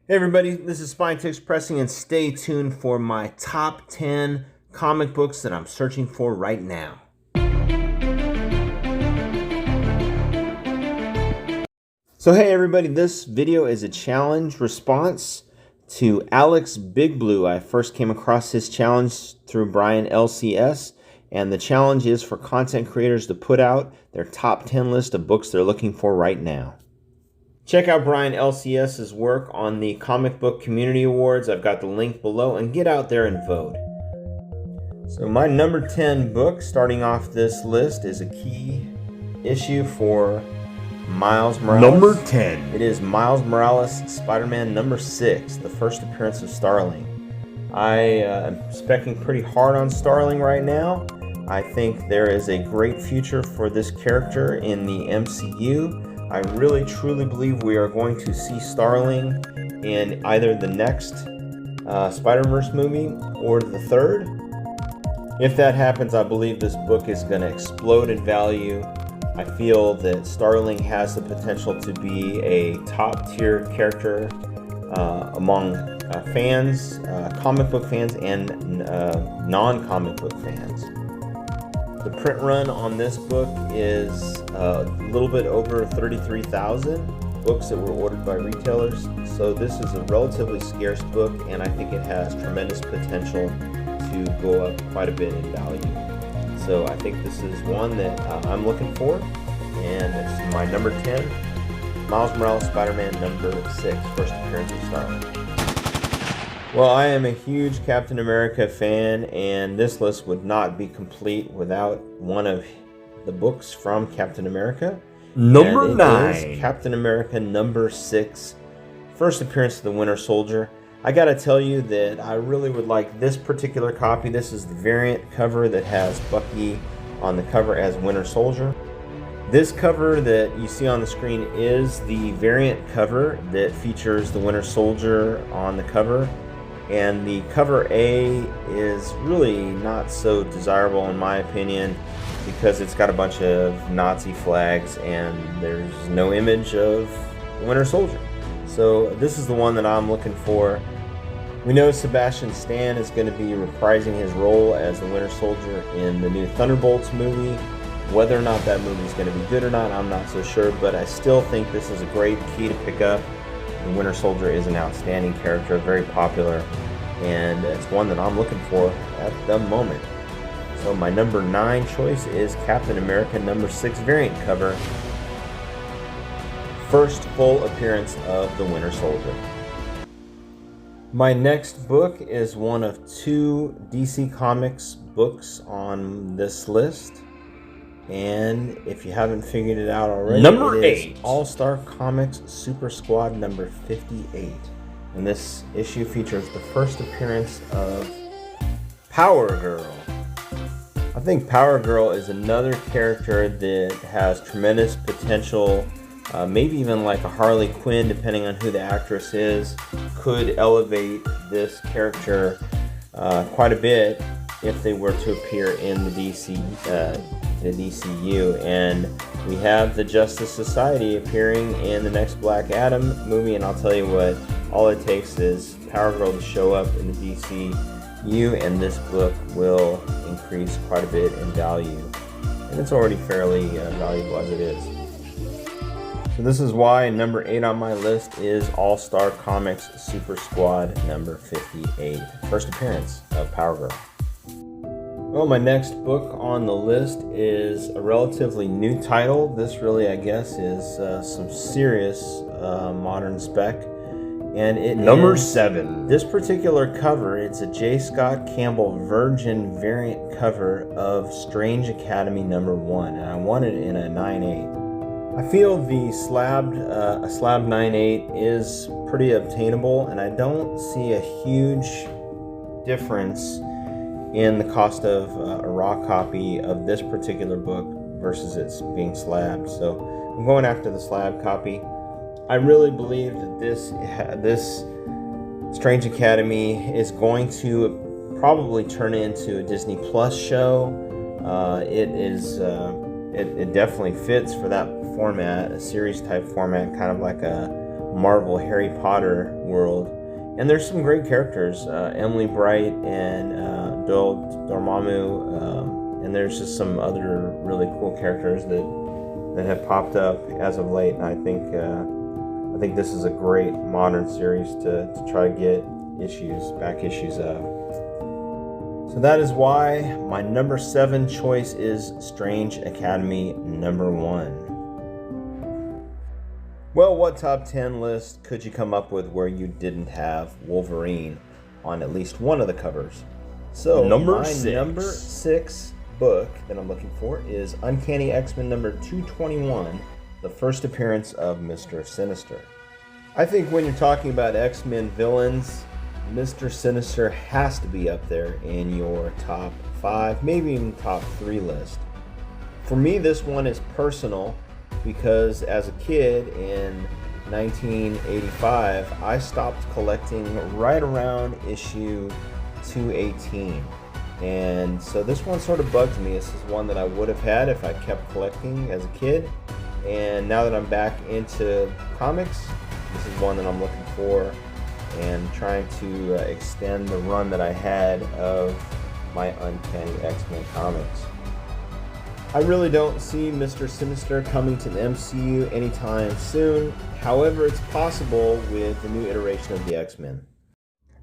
Hey everybody, this is Spine Pressing, and stay tuned for my top 10 comic books that I'm searching for right now. So hey everybody, this video is a challenge response to ALEXBIGBLUE. I first came across this challenge through Brian LCS, and the challenge is for content creators to put out their top 10 list of books they're looking for right now. Check out Brian LCS's work on the Comic Book Community Awards. I've got the link below, and get out there and vote. So my number 10 book starting off this list is a key issue for Miles Morales. Number 10. It is Miles Morales Spider-Man number 6, the first appearance of Starling. I am speccing pretty hard on Starling right now. I think there is a great future for this character in the MCU. I really truly believe we are going to see Starling in either the next Spider-Verse movie or the third. If that happens, I believe this book is going to explode in value. I feel that Starling has the potential to be a top-tier character among fans, comic book fans, and non-comic book fans. The print run on this book is a little bit over 33,000 books that were ordered by retailers. So this is a relatively scarce book, and I think it has tremendous potential to go up quite a bit in value. So I think this is one that I'm looking for, and it's my number 10, Miles Morales Spider-Man number 6, first appearance of Starling. Well, I am a huge Captain America fan, and this list would not be complete without one of the books from Captain America. Number 9. Is Captain America number 6, first appearance of the Winter Soldier. I gotta tell you that I really would like this particular copy. This is the variant cover that has Bucky on the cover as Winter Soldier. This cover that you see on the screen is the variant cover that features the Winter Soldier on the cover. And the cover A is really not so desirable in my opinion because it's got a bunch of Nazi flags and there's no image of Winter Soldier. So this is the one that I'm looking for. We know Sebastian Stan is going to be reprising his role as the Winter Soldier in the new Thunderbolts movie. Whether or not that movie is going to be good or not, I'm not so sure, but I still think this is a great key to pick up. The Winter Soldier is an outstanding character, very popular, and it's one that I'm looking for at the moment. So my number 9 choice is Captain America number 6 variant cover, first full appearance of the Winter Soldier. My next book is one of 2 DC Comics books on this list. And if you haven't figured it out already, number it is 8. All-Star Comics Super Squad number 58. And this issue features the first appearance of Power Girl. I think Power Girl is another character that has tremendous potential, maybe even like a Harley Quinn, depending on who the actress is, could elevate this character quite a bit if they were to appear in the DCU. And we have the Justice Society appearing in the next Black Adam movie, and I'll tell you what, all it takes is Power Girl to show up in the DCU and this book will increase quite a bit in value, and it's already fairly valuable as it is. So this is why number 8 on my list is All-Star Comics Super Squad number 58, first appearance of Power Girl. Well, my next book on the list is a relatively new title. This really, I guess, is some serious modern spec. And it number is 7. This particular cover, it's a J. Scott Campbell Virgin variant cover of Strange Academy number 1. And I want it in a 9/8. I feel the slab 9/8 is pretty obtainable, and I don't see a huge difference in the cost of a raw copy of this particular book versus it's being slabbed. So I'm going after the slab copy. I really believe that this Strange Academy is going to probably turn into a Disney Plus show. It definitely fits for that format, a series type format, kind of like a Marvel Harry Potter world. And there's some great characters, Emily Bright and Doyle Dormammu, and there's just some other really cool characters that have popped up as of late. And I think this is a great modern series to try to get back issues of. So that is why my number 7 choice is Strange Academy number 1. Well, what top 10 list could you come up with where you didn't have Wolverine on at least one of the covers? So number my 6. Number 6 book that I'm looking for is Uncanny XMen number 221, the first appearance of Mr. Sinister. I think when you're talking about X-Men villains, Mr. Sinister has to be up there in your top 5, maybe even top 3 list. For me, this one is personal because as a kid in 1985, I stopped collecting right around issue 218. And so this one sort of bugs me. This is one that I would have had if I kept collecting as a kid. And now that I'm back into comics, this is one that I'm looking for and trying to extend the run that I had of my Uncanny X-Men comics. I really don't see Mr. Sinister coming to the MCU anytime soon. However, it's possible with the new iteration of the X-Men.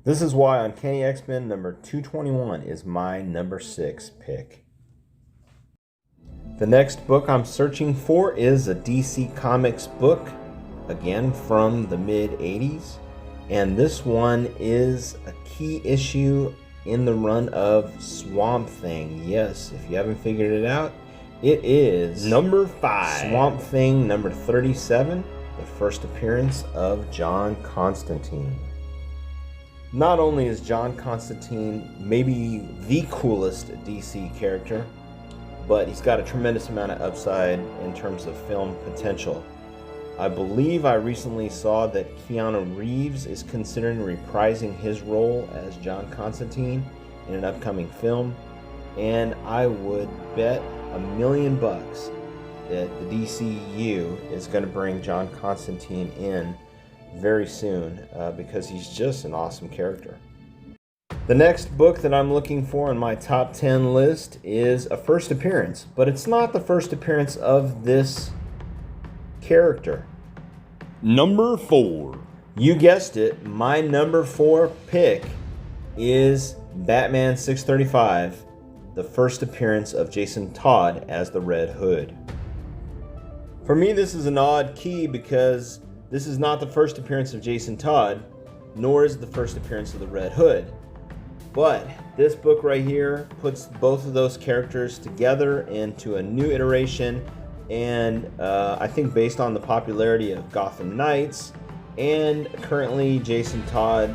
This is why Uncanny X-Men number 221 is my number 6 pick. The next book I'm searching for is a DC Comics book, again from the mid-80s. And this one is a key issue in the run of Swamp Thing. Yes, if you haven't figured it out, it is number 5. Swamp Thing number 37, the first appearance of John Constantine. Not only is John Constantine maybe the coolest DC character, but he's got a tremendous amount of upside in terms of film potential. I believe I recently saw that Keanu Reeves is considering reprising his role as John Constantine in an upcoming film, and I would bet $1 million that the DCU is going to bring John Constantine in very soon because he's just an awesome character. The next book that I'm looking for on my top 10 list is a first appearance, but it's not the first appearance of this character. Number 4. You guessed it, my number 4 pick is Batman 635, the first appearance of Jason Todd as the Red Hood. For me, this is an odd key because this is not the first appearance of Jason Todd, nor is it the first appearance of the Red Hood. But this book right here puts both of those characters together into a new iteration, and I think based on the popularity of Gotham Knights and currently Jason Todd,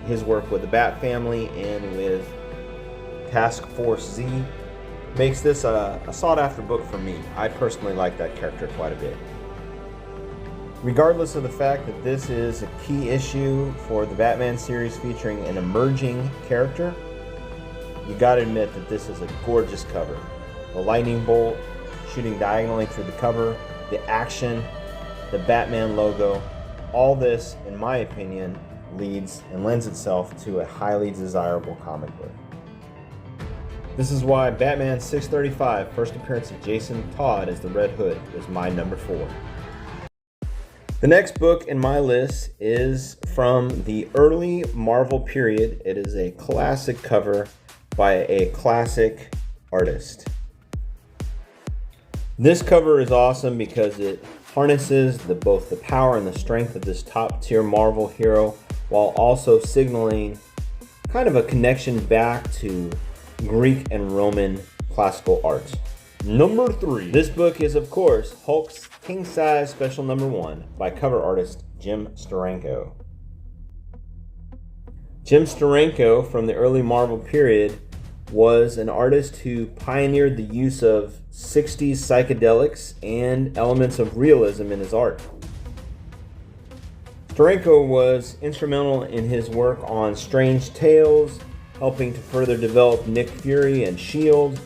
his work with the Bat Family and with Task Force Z, makes this a sought-after book for me. I personally like that character quite a bit. Regardless of the fact that this is a key issue for the Batman series featuring an emerging character, you gotta admit that this is a gorgeous cover. The lightning bolt shooting diagonally through the cover, the action, the Batman logo, all this, in my opinion, leads and lends itself to a highly desirable comic book. This is why Batman 635, first appearance of Jason Todd as the Red Hood, is my number 4. The next book in my list is from the early Marvel period. It is a classic cover by a classic artist. This cover is awesome because it harnesses both the power and the strength of this top tier Marvel hero while also signaling kind of a connection back to Greek and Roman classical art. Number 3. This book is, of course, Hulk's King Size Special Number 1 by cover artist Jim Steranko. Jim Steranko, from the early Marvel period, was an artist who pioneered the use of 60s psychedelics and elements of realism in his art. Steranko was instrumental in his work on Strange Tales, helping to further develop Nick Fury and S.H.I.E.L.D.,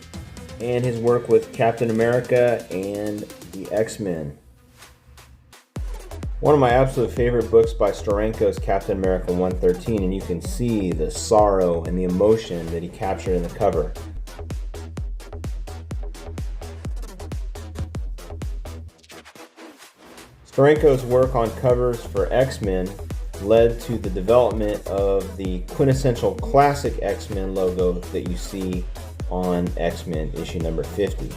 and his work with Captain America and the X-Men. One of my absolute favorite books by Steranko is Captain America 113, and you can see the sorrow and the emotion that he captured in the cover. Steranko's work on covers for X-Men led to the development of the quintessential classic X-Men logo that you see on X-Men issue number 50.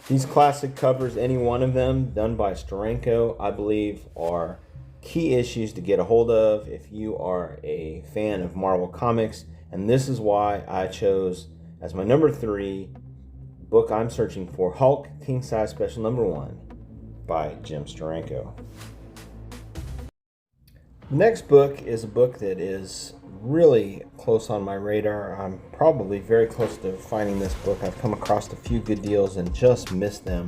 These classic covers, any one of them done by Steranko, I believe are key issues to get a hold of if you are a fan of Marvel Comics, and this is why I chose as my number 3 book I'm searching for, Hulk King Size Special number 1 by Jim Steranko. The next book is a book that is really close on my radar. I'm probably very close to finding this book. I've come across a few good deals and just missed them,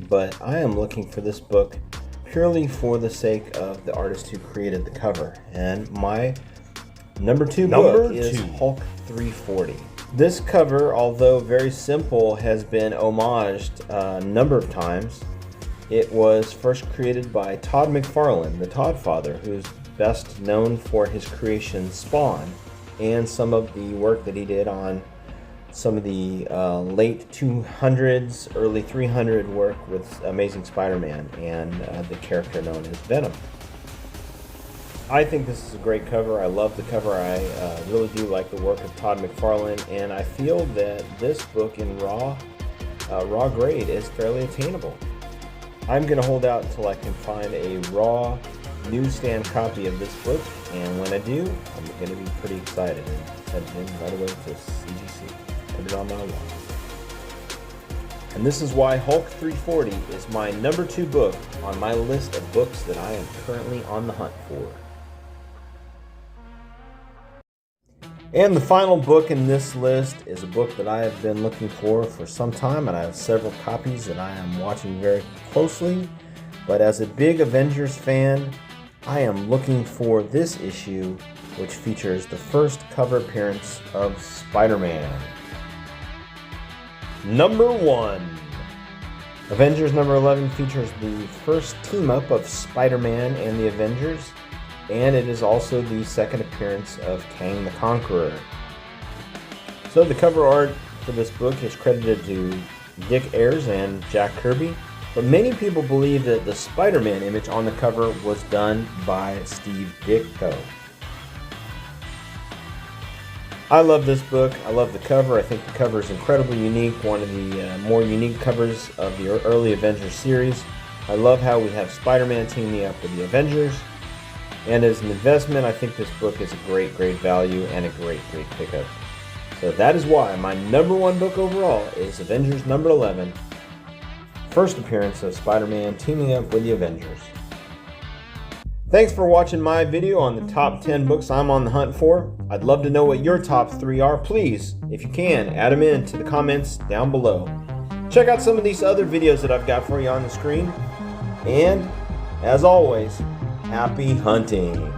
but I am looking for this book purely for the sake of the artist who created the cover. And my number 2 book is Hulk 340. This cover, although very simple, has been homaged a number of times. It was first created by Todd McFarlane, the Todd Father, who's best known for his creation Spawn and some of the work that he did on some of the late 200s, early 300 work with Amazing Spider-Man and the character known as Venom. I think this is a great cover. I love the cover. I really do like the work of Todd McFarlane, and I feel that this book in raw grade is fairly attainable. I'm going to hold out until I can find a raw newsstand copy of this book, and when I do, I'm going to be pretty excited and send it in right away to CGC. Put it on my wall. And this is why Hulk 340 is my number 2 book on my list of books that I am currently on the hunt for. And the final book in this list is a book that I have been looking for some time, and I have several copies that I am watching very closely. But as a big Avengers fan, I am looking for this issue, which features the first cover appearance of Spider-Man. Number 1. Avengers number 11 features the first team-up of Spider-Man and the Avengers, and it is also the second appearance of Kang the Conqueror. So the cover art for this book is credited to Dick Ayers and Jack Kirby, but many people believe that the Spider-Man image on the cover was done by Steve Ditko. I love this book. I love the cover. I think the cover is incredibly unique, one of the more unique covers of the early Avengers series. I love how we have Spider-Man teaming up with the Avengers. And as an investment, I think this book is a great value and a great pickup. So that is why my number 1 book overall is Avengers number 11, first appearance of Spider-Man teaming up with the Avengers. Thanks for watching my video on the top 10 books I'm on the hunt for. I'd love to know what your top 3 are. Please, if you can, add them into the comments down below. Check out some of these other videos that I've got for you on the screen. And, as always, happy hunting.